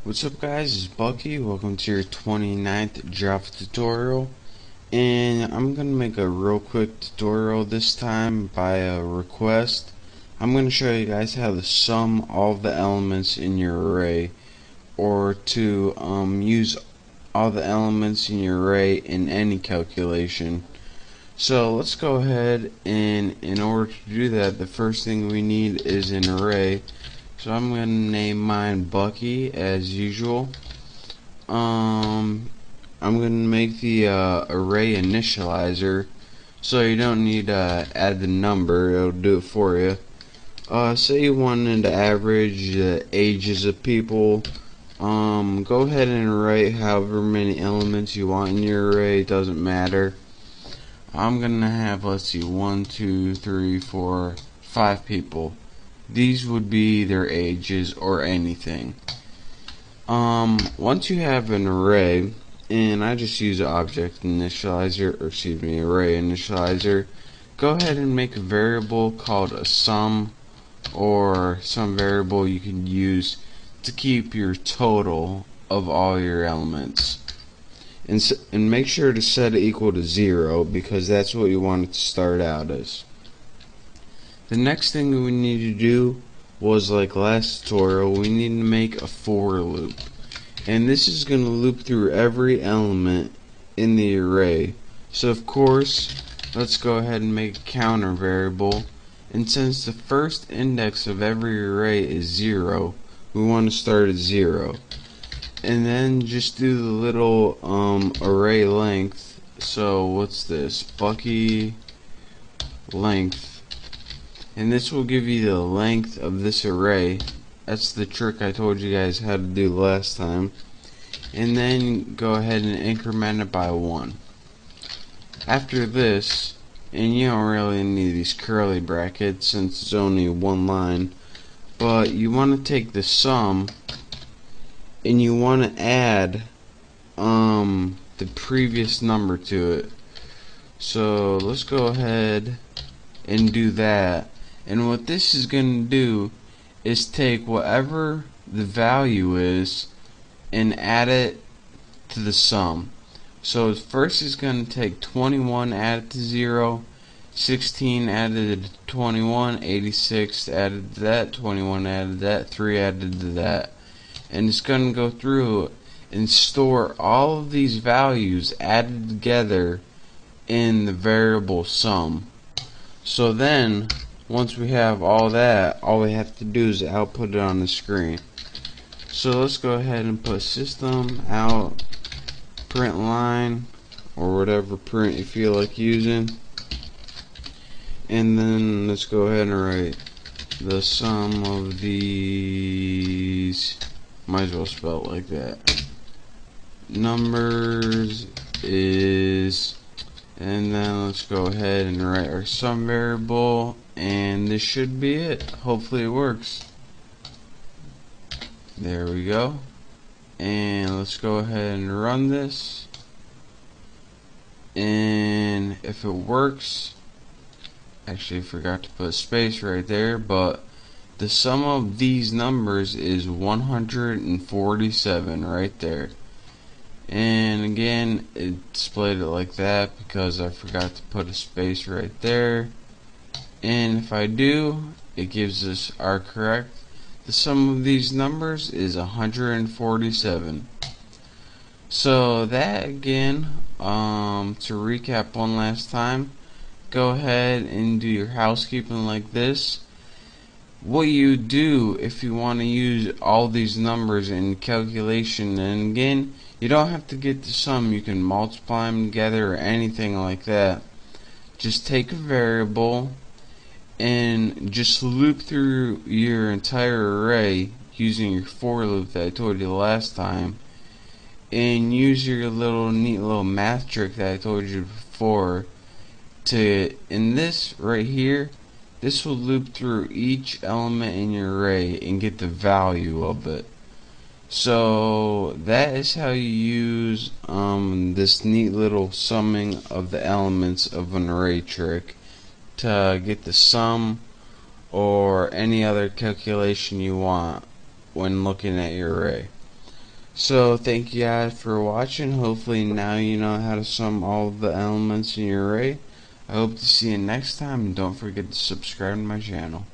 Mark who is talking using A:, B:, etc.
A: What's up guys, it's Bucky. Welcome to your 29th Java tutorial. And I'm going to make a real quick tutorial this time by a request. I'm going to show you guys how to sum all the elements in your array, or to use all the elements in your array in any calculation. So let's go ahead, and in order to do that, the first thing we need is an array. So I'm going to name mine Bucky as usual. I'm going to make the array initializer, so you don't need to add the number, it'll do it for you. Say you wanted to average the ages of people. Go ahead and write however many elements you want in your array, it doesn't matter. I'm going to have, let's see, 1, 2, 3, 4, 5 people. These would be their ages or anything. Once you have an array, and I just use object initializer, or excuse me, array initializer, go ahead and make a variable called a sum, or some variable you can use to keep your total of all your elements. And make sure to set it equal to 0, because that's what you want it to start out as. The next thing we need to do was, like last tutorial, we need to make a for loop. And this is going to loop through every element in the array. So of course, let's go ahead and make a counter variable. And since the first index of every array is 0, we want to start at 0. And then just do the little array length. So what's this? Bucky length. And this will give you the length of this array. That's the trick I told you guys how to do last time. And then go ahead and increment it by 1. After this, and you don't really need these curly brackets since it's only one line, but you want to take the sum and you want to add the previous number to it. So let's go ahead and do that. And what this is going to do is take whatever the value is and add it to the sum. So first it's going to take 21, add it to 0, 16 added to 21, 86 added to that, 21 added to that, 3 added to that. And it's going to go through and store all of these values added together in the variable sum. So then, once we have all that, all we have to do is output it on the screen. So let's go ahead and put system out print line, or whatever print you feel like using. And then let's go ahead and write the sum of these, might as well spell it like that, numbers is, and then let's go ahead and write our sum variable, and this should be it. Hopefully it works. There we go. And let's go ahead and run this, and if it works, actually I forgot to put a space right there, but the sum of these numbers is 147 right there. And again, it displayed it like that because I forgot to put a space right there. And if I do, it gives us our correct. The sum of these numbers is 147. So that again, to recap one last time, go ahead and do your housekeeping like this. What you do if you want to use all these numbers in calculation, and again, you don't have to get the sum, you can multiply them together or anything like that. Just take a variable and just loop through your entire array using your for loop that I told you last time, and use your little neat little math trick that I told you before to, in this right here, this will loop through each element in your array and get the value of it. So that is how you use this neat little summing of the elements of an array trick to get the sum or any other calculation you want when looking at your array. So thank you guys for watching. Hopefully now you know how to sum all the elements in your array. I hope to see you next time, and don't forget to subscribe to my channel.